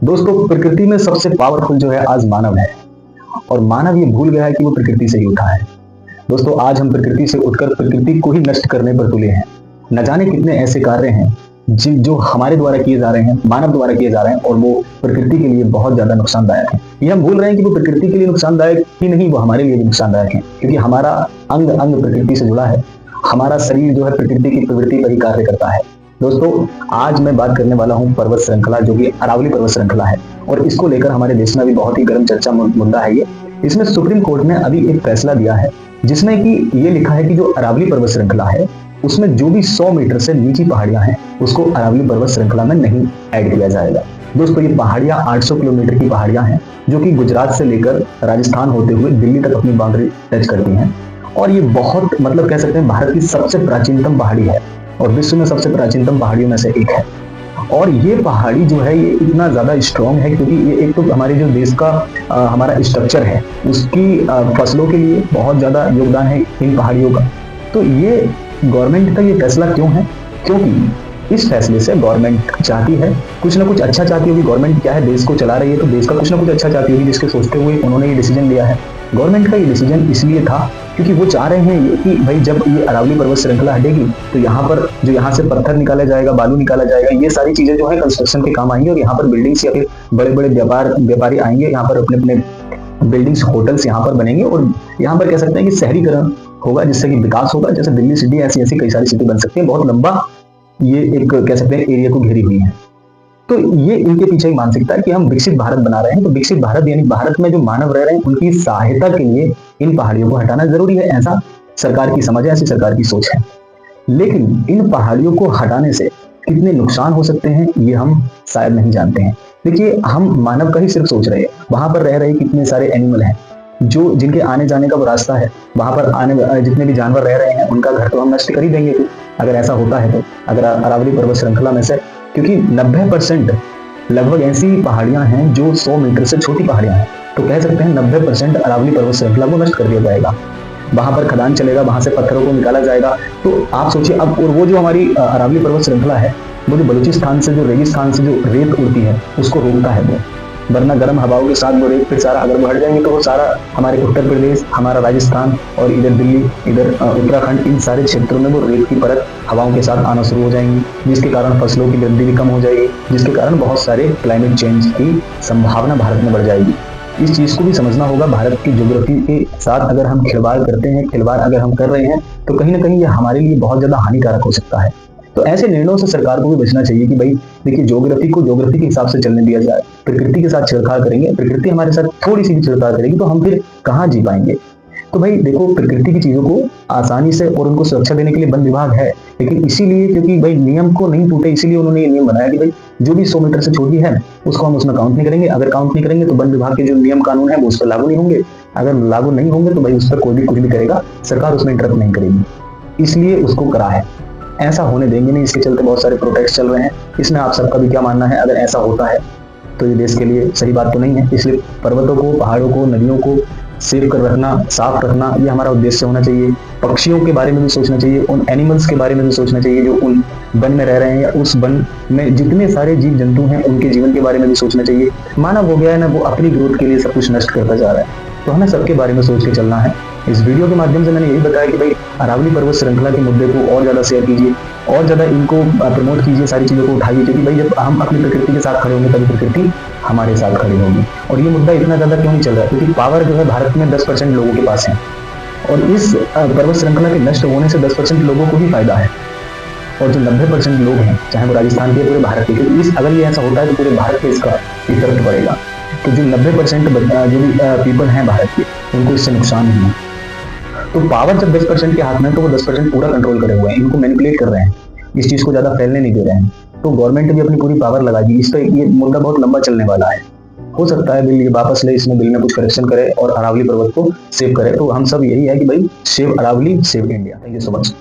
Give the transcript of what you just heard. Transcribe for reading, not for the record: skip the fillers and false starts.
दोस्तों, प्रकृति में सबसे पावरफुल जो है आज मानव है, और मानव ये भूल गया है कि वो प्रकृति से ही उठा है। दोस्तों, आज हम प्रकृति से उठकर प्रकृति को ही नष्ट करने पर तुले हैं। न जाने कितने ऐसे कार्य हैं जो हमारे द्वारा किए जा रहे हैं, मानव द्वारा किए जा रहे हैं, और वो प्रकृति के लिए बहुत ज्यादा नुकसानदायक है। ये हम भूल रहे हैं कि वो प्रकृति के लिए नुकसानदायक ही नहीं, वो हमारे लिए भी नुकसानदायक है, क्योंकि हमारा अंग अंग प्रकृति से जुड़ा है। हमारा शरीर जो है प्रकृति की प्रवृत्ति पर ही कार्य करता है। दोस्तों, आज मैं बात करने वाला हूँ पर्वत श्रृंखला, जो कि अरावली पर्वत श्रृंखला है, और इसको लेकर हमारे देश में भी बहुत ही गर्म चर्चा मुद्दा है ये। इसमें सुप्रीम कोर्ट ने अभी एक फैसला दिया है, जिसमें कि ये लिखा है कि जो अरावली पर्वत श्रृंखला है, उसमें जो भी 100 मीटर से नीची पहाड़ियां हैं, उसको अरावली पर्वत श्रृंखला में नहीं ऐड किया जाएगा। दोस्तों, ये पहाड़ियां 800 किलोमीटर की पहाड़ियां हैं, जो कि गुजरात से लेकर राजस्थान होते हुए दिल्ली तक अपनी बाउंड्री टच करती हैं। और ये बहुत कह सकते हैं भारत की सबसे प्राचीनतम पहाड़ी है, और विश्व में सबसे प्राचीनतम पहाड़ियों में से एक है। और ये पहाड़ी जो है, ये इतना ज्यादा स्ट्रॉन्ग है, क्योंकि ये एक तो हमारे जो देश का हमारा स्ट्रक्चर है, उसकी फसलों के लिए बहुत ज्यादा योगदान है इन पहाड़ियों का। तो ये गवर्नमेंट का ये फैसला क्यों है? क्योंकि इस फैसले से गवर्नमेंट चाहती है, कुछ ना कुछ अच्छा चाहती होगी। गवर्नमेंट क्या है, देश को चला रही है, तो देश का कुछ ना कुछ अच्छा चाहती होगी, जिसके सोचते हुए उन्होंने ये डिसीजन लिया है। गवर्नमेंट का ये डिसीजन इसलिए था क्योंकि वो चाह रहे हैं कि भाई जब ये अरावली पर्वत श्रृंखला हटेगी, तो यहाँ पर जो यहाँ से पत्थर निकाला जाएगा, बालू निकाला जाएगा, ये सारी चीजें जो है कंस्ट्रक्शन के काम आएंगे, और यहाँ पर बिल्डिंग्स या फिर बड़े बड़े व्यापारी आएंगे, यहाँ पर अपने अपने बिल्डिंग्स, होटल्स यहाँ पर बनेंगे, और यहाँ पर कह सकते हैं कि शहरीकरण होगा, जिससे कि विकास होगा। जैसे दिल्ली सिटी, ऐसी कई सारी सिटी बन सकती है। बहुत लंबा ये एक कह सकते हैं एरिया को घेरी हुई है। तो ये इनके पीछे एक मानसिकता है कि हम विकसित भारत बना रहे हैं। तो विकसित भारत यानी भारत में जो मानव रह रहे हैं, उनकी सहायता के लिए इन पहाड़ियों को हटाना जरूरी है, ऐसा सरकार की समझ है, ऐसी सरकार की सोच है। लेकिन इन पहाड़ियों को हटाने से कितने नुकसान हो सकते हैं, ये हम शायद नहीं जानते हैं। देखिए, हम मानव का ही सिर्फ सोच रहे हैं, वहां पर रह रहे कितने सारे एनिमल हैं, जो जिनके आने जाने का वो रास्ता है, वहां पर आने जितने भी जानवर रह रहे हैं, उनका घर तो हम नष्ट कर ही देंगे अगर ऐसा होता है। तो अगर अरावली पर्वत श्रृंखला में से, क्योंकि 90% लगभग ऐसी पहाड़ियां हैं जो 100 मीटर से छोटी पहाड़ियां हैं, तो कह सकते हैं 90% अरावली पर्वत श्रृंखला को नष्ट कर दिया जाएगा। वहां पर खदान चलेगा, वहां से पत्थरों को निकाला जाएगा। तो आप सोचिए अब, और वो जो हमारी अरावली पर्वत श्रृंखला है, वो जो बलूचिस्तान से, जो रेगिस्तान से जो रेत उड़ती है, उसको रोकता है वो, वरना गर्म हवाओं के साथ वो रेत फिर सारा अगर वो हट जाएंगे, तो वो सारा हमारे उत्तर प्रदेश, हमारा राजस्थान और इधर दिल्ली, इधर उत्तराखंड, इन सारे क्षेत्रों में वो रेत की परत हवाओं के साथ आना शुरू हो जाएंगी, जिसके कारण फसलों की वृद्धि भी कम हो जाएगी, जिसके कारण बहुत सारे क्लाइमेट चेंज की संभावना भारत में बढ़ जाएगी। इस चीज को भी समझना होगा। भारत की ज्योग्राफी के साथ अगर हम खिलवाड़ करते हैं, खिलवाड़ अगर हम कर रहे हैं, तो कहीं ना कहीं ये हमारे लिए बहुत ज्यादा हानिकारक हो सकता है। तो ऐसे निर्णयों से सरकार को भी बचना चाहिए कि भाई देखिए, ज्योग्राफी को ज्योग्राफी के हिसाब से चलने दिया जाए। प्रकृति के साथ छेड़छाड़ करेंगे, प्रकृति हमारे साथ थोड़ी सी भी छेड़छाड़ करेगी, तो हम फिर कहाँ जी पाएंगे। तो भाई देखो, प्रकृति की चीजों को आसानी से और उनको सुरक्षा देने के लिए वन विभाग है, लेकिन इसीलिए क्योंकि भाई नियम को नहीं टूटे, इसीलिए उन्होंने ये नियम बनाया कि भाई जो भी 100 मीटर से छोटी है, उसको हम उसमें काउंट नहीं करेंगे। अगर काउंट नहीं करेंगे तो वन विभाग के जो नियम कानून है वो उस पर लागू नहीं होंगे। अगर लागू नहीं होंगे तो भाई उस पर कोई भी कुछ भी करेगा, सरकार उसमें इंटरप्ट नहीं करेगी, इसलिए उसको करा है। ऐसा होने देंगे नहीं, इसके चलते बहुत सारे प्रोटेस्ट चल रहे हैं। इसमें आप सबका भी क्या मानना है? अगर ऐसा होता है तो ये देश के लिए सही बात तो नहीं है। इसलिए पर्वतों को, पहाड़ों को, नदियों को सेव कर रखना, साफ रखना, ये हमारा उद्देश्य होना चाहिए। पक्षियों के बारे में भी सोचना चाहिए, उन एनिमल्स के बारे में भी सोचना चाहिए जो उन वन में रह रहे हैं, या उस वन में जितने सारे जीव जंतु हैं, उनके जीवन के बारे में भी सोचना चाहिए। मानव हो गया है ना, वो अपनी ग्रोथ के लिए सब कुछ नष्ट करता जा रहा है, तो हमें सबके बारे में सोच के चलना है। इस वीडियो के माध्यम से मैंने यही बताया कि भाई अरावली पर्वत श्रृंखला के मुद्दे को और ज्यादा शेयर कीजिए, और ज्यादा इनको प्रमोट कीजिए, सारी चीजों को उठाइए, क्योंकि भाई जब हम अपनी प्रकृति के साथ खड़े होंगे तभी प्रकृति हमारे साथ खड़ी होगी। और ये मुद्दा इतना ज्यादा क्यों नहीं चल रहा है? क्योंकि पावर जो है भारत में 10% लोगों के पास है, और इस पर्वत श्रृंखला के नष्ट होने से 10% लोगों को ही फायदा है, और जो 90% लोग हैं, चाहे वो राजस्थान के, पूरे भारत के, क्योंकि अगर ये ऐसा होता है तो पूरे भारत पे इसका इफेक्ट पड़ेगा। तो जो 90% जो भी पीपल हैं भारत के, उनको इससे नुकसान नहीं है। तो पावर जब 10% के हाथ में, तो वो 10% पूरा कंट्रोल करे हुए हैं, इनको मैनिपुलेट कर रहे हैं, इस चीज को ज्यादा फैलने नहीं दे रहे हैं। तो गवर्नमेंट भी अपनी पूरी पावर लगाएगी। इस पर ये मुद्दा बहुत लंबा चलने वाला है। हो सकता है बिल ये वापस ले, इसमें बिल में कुछ करेक्शन करे और अरावली पर्वत को सेव करे। तो हम सब यही है कि भाई save Aravalli, save India. Thank you so much.